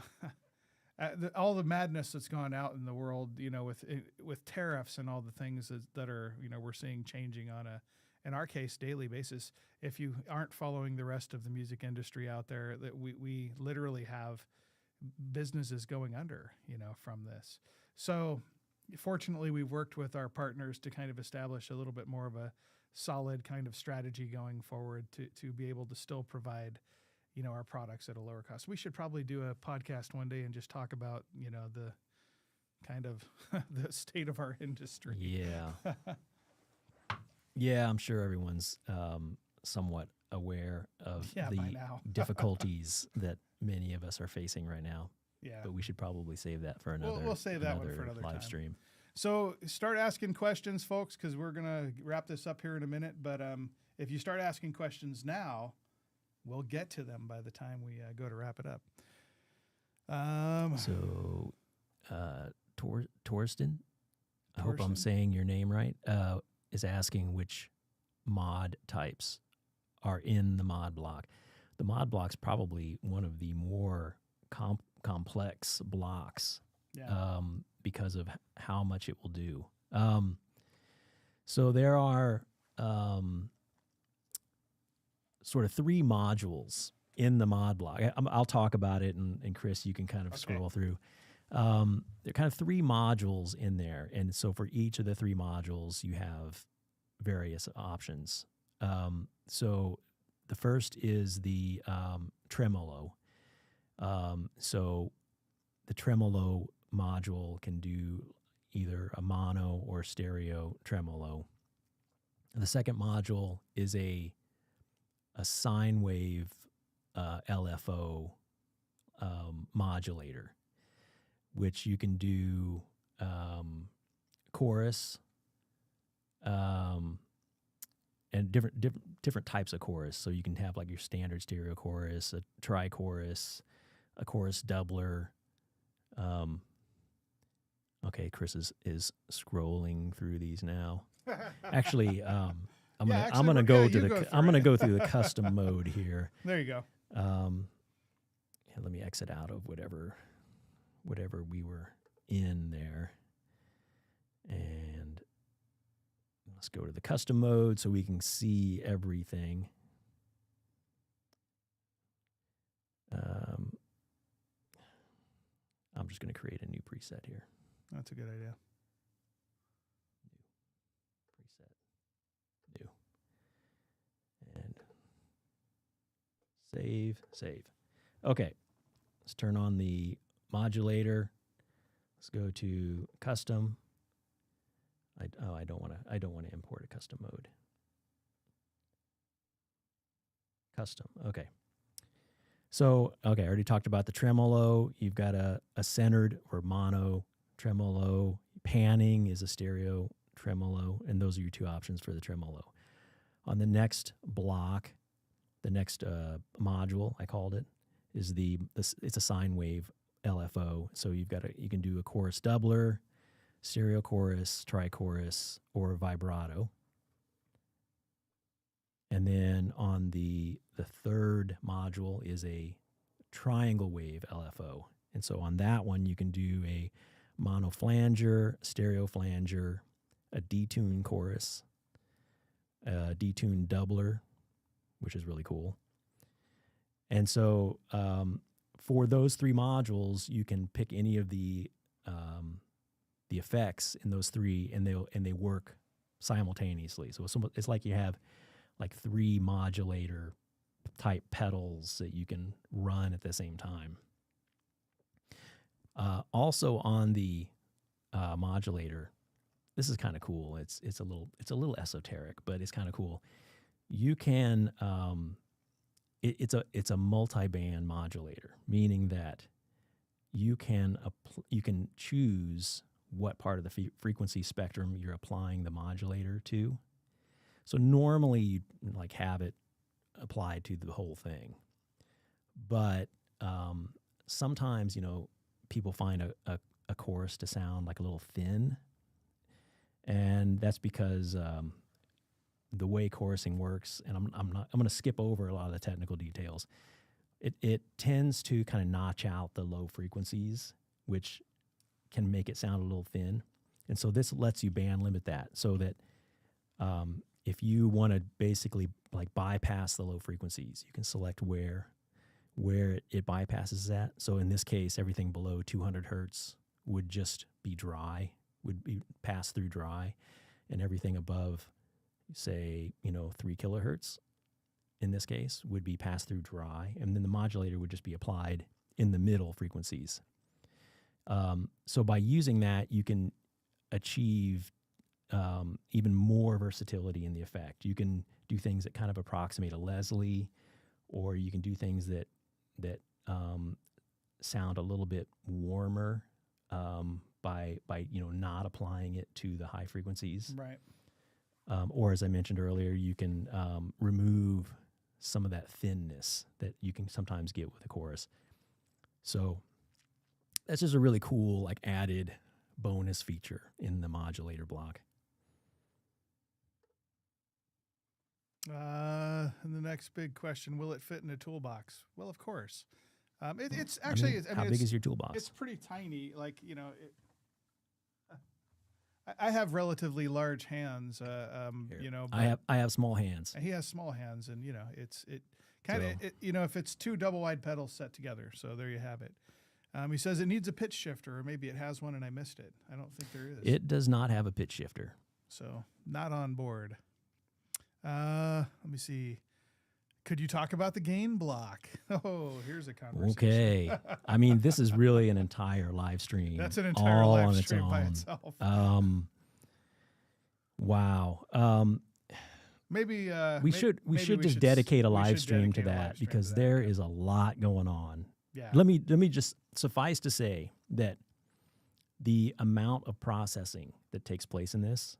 all the madness that's gone out in the world, with tariffs and all the things that are, we're seeing changing on in our case, daily basis. If you aren't following the rest of the music industry out there, that we literally have businesses going under, from this. So fortunately, we've worked with our partners to kind of establish a little bit more of a solid kind of strategy going forward to be able to still provide, our products at a lower cost. We should probably do a podcast one day and just talk about, the kind of the state of our industry. Yeah. Yeah, I'm sure everyone's somewhat aware of by the now. difficulties that many of us are facing right now. Yeah. But we should probably save that for another. We'll save that one for another live time. stream. So start asking questions, folks, because we're gonna wrap this up here in a minute. But if you start asking questions now, we'll get to them by the time we go to wrap it up. So, Torsten, I hope I'm saying your name right, is asking which mod types are in the mod block. The mod block's probably one of the more complex blocks, because of how much it will do. So there are sort of 3 modules in the mod block. I'll talk about it, and Chris, you can kind of scroll through. There are kind of 3 modules in there, and so for each of the 3 modules, you have various options. So the first is the tremolo. So the tremolo module can do either a mono or stereo tremolo. And the second module is a sine wave LFO modulator, which you can do chorus and different types of chorus. So you can have like your standard stereo chorus, a tri-chorus, a chorus doubler. Okay, Chris is scrolling through these now. Actually, I'm gonna go through the custom mode here. There you go. Let me exit out of whatever we were in there, and let's go to the custom mode so we can see everything. I'm just going to create a new preset here. That's a good idea. New. And save. Okay. Let's turn on the modulator. Let's go to custom. I don't want to import a custom mode. Custom. Okay. So, I already talked about the tremolo. You've got a centered or mono tremolo. Panning is a stereo tremolo, and those are your 2 options for the tremolo. On the next block, the next module, I called it, is it's a sine wave LFO. So you can do a chorus doubler, stereo chorus, tri-chorus, or vibrato. And then on the third module is a triangle wave LFO. And so on that one, you can do a mono flanger, stereo flanger, a detuned chorus, a detuned doubler, which is really cool. And so for those 3 modules, you can pick any of the effects in those 3, and they work simultaneously. So it's like you have like 3 modulator type pedals that you can run at the same time. Also on the modulator, this is kind of cool. It's a little esoteric, but it's kind of cool. You can it's a multi-band modulator, meaning that you can choose what part of the frequency spectrum you're applying the modulator to. So normally you like have it applied to the whole thing, but sometimes, you know, people find a chorus to sound like a little thin, and that's because the way chorusing works, and I'm going to skip over a lot of the technical details. It tends to kind of notch out the low frequencies, which can make it sound a little thin. And so this lets you band limit that, so that if you want to basically like bypass the low frequencies, you can select where it bypasses that. So in this case, everything below 200 hertz would just be dry, would be pass through dry, and everything above, say, 3 kilohertz in this case would be pass through dry, and then the modulator would just be applied in the middle frequencies. So by using that, you can achieve even more versatility in the effect. You can do things that kind of approximate a Leslie, or you can do things that sound a little bit warmer by not applying it to the high frequencies. Right. Or as I mentioned earlier, you can remove some of that thinness that you can sometimes get with a chorus. So that's just a really cool, like, added bonus feature in the modulator block. And the next big question: will it fit in a toolbox? Well, of course. It's actually. How big is your toolbox? It's pretty tiny. Like, I have relatively large hands. I have small hands. He has small hands, and it kind of if it's two double wide pedals set together. So there you have it. He says it needs a pitch shifter, or maybe it has one and I missed it. I don't think there is. It does not have a pitch shifter. So not on board. Let me see. Could you talk about the gain block? Oh, here's a conversation. Okay. I mean, this is really an entire live stream. That's an entire live stream by itself. itself. Wow. Maybe we should just dedicate a live stream to that, because there is a lot going on. Yeah. Let me just suffice to say that the amount of processing that takes place in this,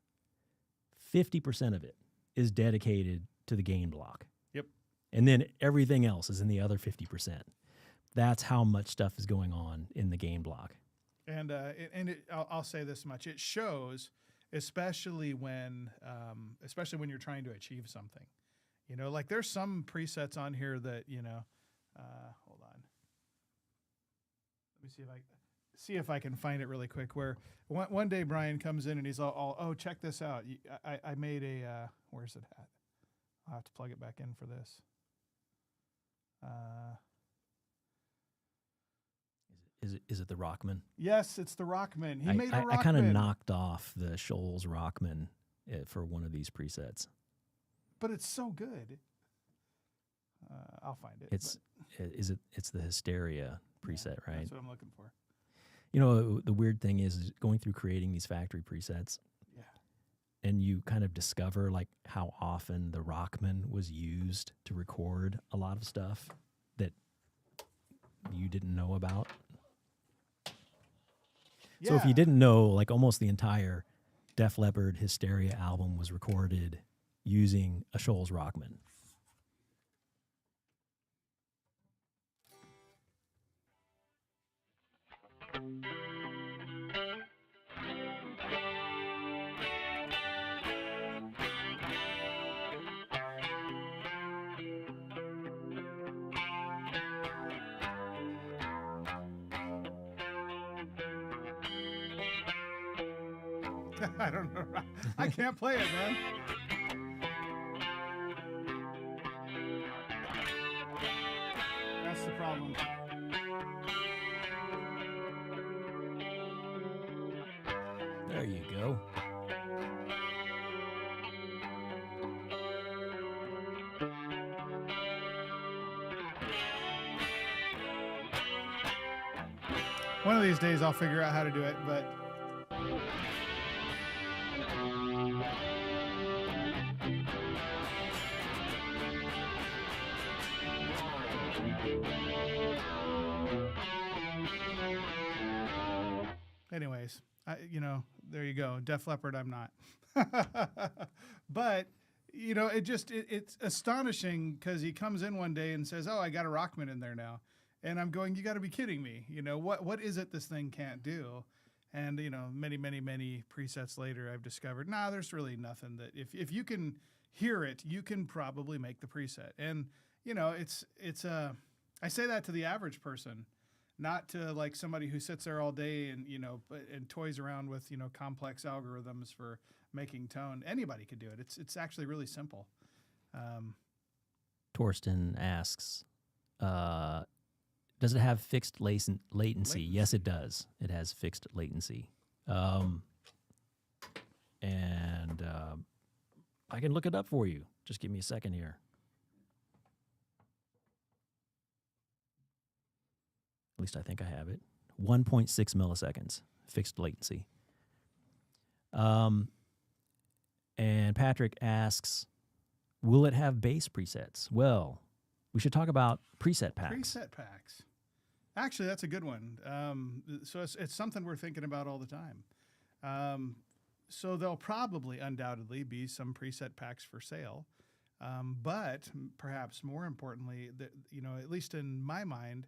50% of it is dedicated to the gain block. Yep. And then everything else is in the other 50%. That's how much stuff is going on in the gain block. And I'll say this much: it shows, especially when you're trying to achieve something. Like there's some presets on here that hold on. Let me see if I can find it really quick. Where one day Brian comes in and he's all oh, check this out. I made a where's it at? I'll have to plug it back in for this. Is it the Rockman? Yes, it's the Rockman. He made a Rockman. I kind of knocked off the Scholes Rockman for one of these presets. But it's so good. I'll find it. It's the Hysteria preset, right? That's what I'm looking for. The weird thing is going through creating these factory presets. Yeah. And you kind of discover like how often the Rockman was used to record a lot of stuff that you didn't know about. Yeah. So if you didn't know, like almost the entire Def Leppard Hysteria album was recorded using a Scholes Rockman. I don't know. I can't play it, man. That's the problem. There you go. One of these days I'll figure out how to do it, but anyways, There you go. Def Leppard, I'm not. But it's astonishing because he comes in one day and says, "Oh, I got a Rockman in there now," and I'm going, "You got to be kidding me! What is it this thing can't do?" And many, many, many presets later, I've discovered, there's really nothing that if you can hear it, you can probably make the preset. And I say that to the average person, not to like somebody who sits there all day and and toys around with complex algorithms for making tone. Anybody could do it. It's actually really simple. Torsten asks, does it have fixed latency? Yes, it does. It has fixed latency. And I can look it up for you. Just give me a second here. At least I think I have it. 1.6 milliseconds, fixed latency. And Patrick asks, will it have bass presets? Well, we should talk about preset packs. Preset packs. Actually, that's a good one. So it's something we're thinking about all the time. So there'll probably, undoubtedly, be some preset packs for sale. But perhaps more importantly, at least in my mind,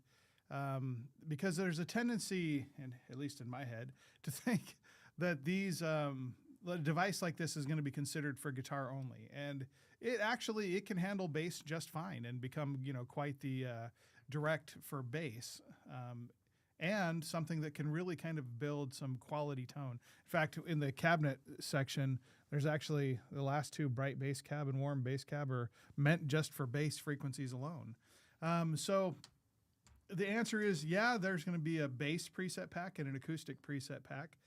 because there's a tendency, and at least in my head, to think that a device like this is going to be considered for guitar only, and it can handle bass just fine and become quite the direct for bass, and something that can really kind of build some quality tone. In fact, in the cabinet section, there's actually the last two, bright bass cab and warm bass cab, are meant just for bass frequencies alone. So the answer is, yeah, there's going to be a bass preset pack and an acoustic preset pack,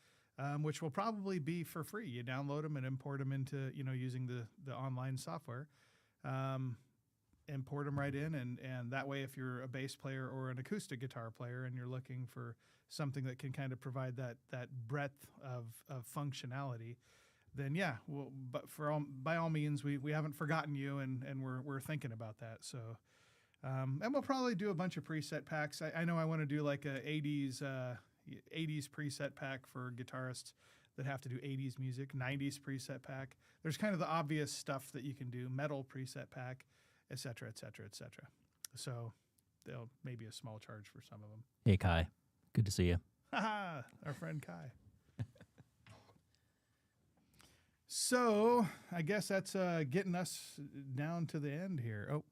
which will probably be for free. You download them and import them into, using the online software. Import them right in, and that way, if you're a bass player or an acoustic guitar player and you're looking for something that can kind of provide that breadth of functionality, then yeah, but by all means, we haven't forgotten you, and we're thinking about that. So. And we'll probably do a bunch of preset packs. I know I want to do like a 80s preset pack for guitarists that have to do 80s music, 90s preset pack. There's kind of the obvious stuff that you can do, metal preset pack, et cetera, et cetera, et cetera. So there'll maybe a small charge for some of them. Hey, Kai. Good to see you. Haha, our friend Kai. So I guess that's getting us down to the end here. Oh.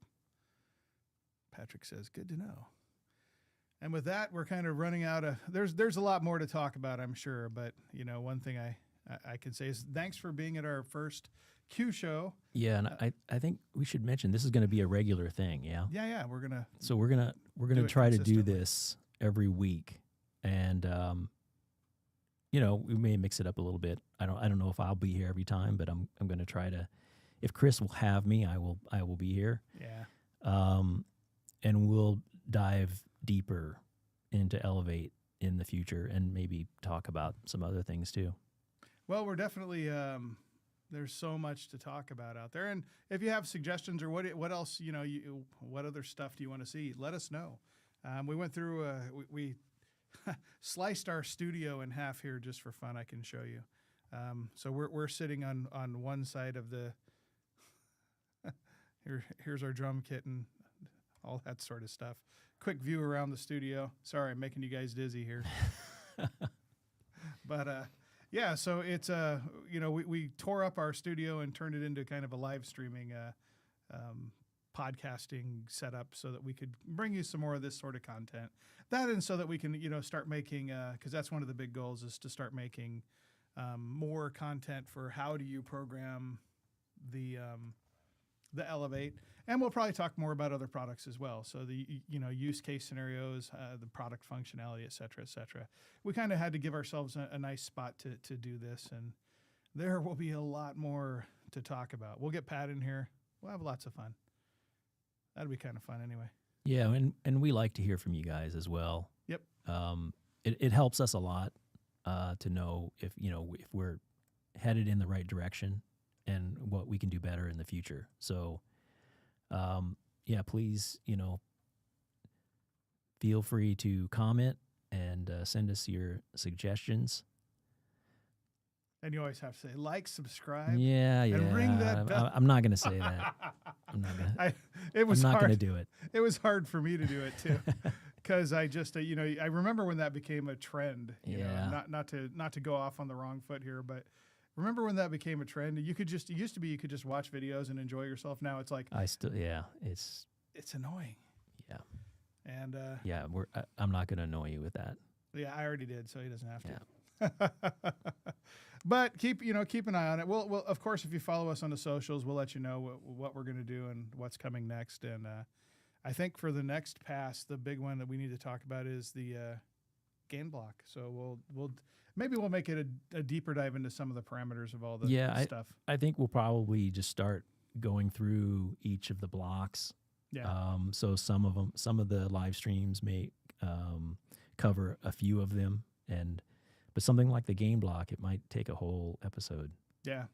Patrick says, good to know. And with that, we're kind of running out of, there's a lot more to talk about, I'm sure. But, one thing I can say is thanks for being at our first Q show. Yeah, and I think we should mention this is going to be a regular thing, yeah? Yeah, we're going to. So we're gonna try to do this every week. And, we may mix it up a little bit. I don't know if I'll be here every time, but I'm going to try to, if Chris will have me, I will be here. Yeah. And we'll dive deeper into Elevate in the future and maybe talk about some other things too. Well, we're definitely, there's so much to talk about out there. And if you have suggestions or what else, what other stuff do you want to see, let us know. We went through, we sliced our studio in half here just for fun. I can show you. So we're sitting on one side of the, here's our drum kit and all that sort of stuff. Quick view around the studio. Sorry, I'm making you guys dizzy here. But yeah, so it's we tore up our studio and turned it into kind of a live streaming podcasting setup so that we could bring you some more of this sort of content. That, and so that we can start making, because that's one of the big goals, is to start making more content for how do you program the Elevate. And we'll probably talk more about other products as well. So the use case scenarios, the product functionality, et cetera, et cetera. We kind of had to give ourselves a nice spot to do this, and there will be a lot more to talk about. We'll get Pat in here. We'll have lots of fun. That'll be kind of fun anyway. Yeah, and we like to hear from you guys as well. Yep. It helps us a lot to know if we're headed in the right direction and what we can do better in the future. So, please, feel free to comment and send us your suggestions. And you always have to say like, subscribe. Yeah, yeah. And ring that bell. I'm not going to say that. I'm not going to. It was I'm not hard. going to do it. It was hard for me to do it too, because I just, I remember when that became a trend. You know, not to go off on the wrong foot here, but remember when that became a trend? It used to be you could just watch videos and enjoy yourself. Now it's like it's annoying. Yeah, and I'm not going to annoy you with that. Yeah, I already did, so he doesn't have to. But keep an eye on it. We'll of course, if you follow us on the socials, we'll let you know what we're going to do and what's coming next. And I think for the next pass, the big one that we need to talk about is the gain block. So we'll make it a deeper dive into some of the parameters of all the stuff. I think we'll probably just start going through each of the blocks. Yeah. So some of the live streams may cover a few of them, but something like the gain block, it might take a whole episode. Yeah.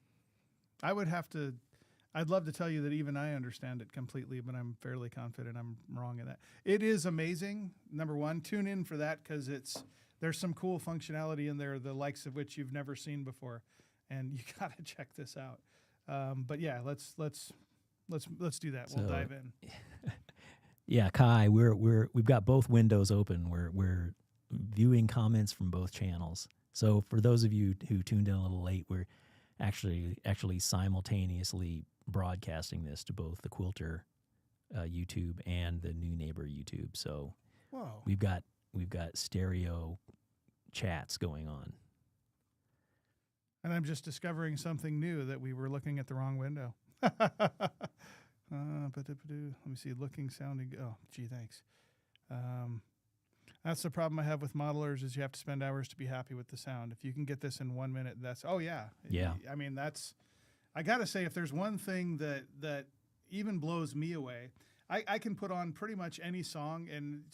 I'd love to tell you that even I understand it completely, but I'm fairly confident I'm wrong in that. It is amazing. Number one, tune in for that, because there's some cool functionality in there, the likes of which you've never seen before, and you got to check this out. But yeah, let's do that. We'll dive in. Yeah, Kai, we've got both windows open. We're viewing comments from both channels. So for those of you who tuned in a little late, we're actually simultaneously broadcasting this to both the Quilter YouTube and the Neunaber YouTube. So whoa, we've got stereo chats going on. And I'm just discovering something new, that we were looking at the wrong window. Let me see. Looking, sounding. Oh, gee, thanks. That's the problem I have with modelers, is you have to spend hours to be happy with the sound. If you can get this in 1 minute, yeah. I mean, I got to say, if there's one thing that even blows me away, I can put on pretty much any song, and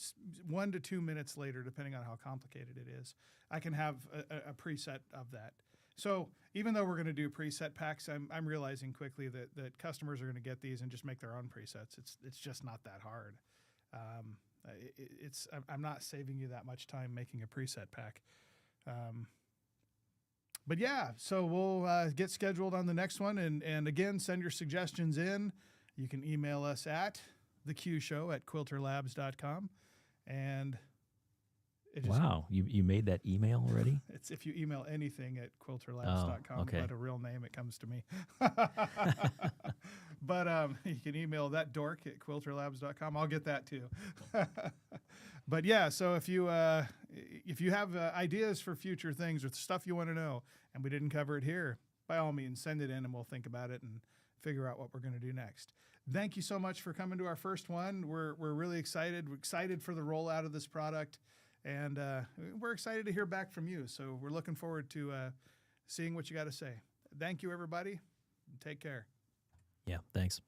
1 to 2 minutes later, depending on how complicated it is, I can have a preset of that. So even though we're going to do preset packs, I'm realizing quickly that customers are going to get these and just make their own presets. It's just not that hard. I'm not saving you that much time making a preset pack. But yeah, so we'll get scheduled on the next one. And again, send your suggestions in. You can email us at theqshow@quilterlabs.com. And wow, you made that email already? It's if you email anything at quilterlabs.com, but a real name, it comes to me. But you can email that dork at quilterlabs.com. I'll get that too. But yeah, so if you have ideas for future things or stuff you want to know and we didn't cover it here, by all means, send it in and we'll think about it and figure out what we're going to do next. Thank you so much for coming to our first one. We're really excited. We're excited for the rollout of this product. And we're excited to hear back from you. So we're looking forward to seeing what you got to say. Thank you, everybody. Take care. Yeah, thanks.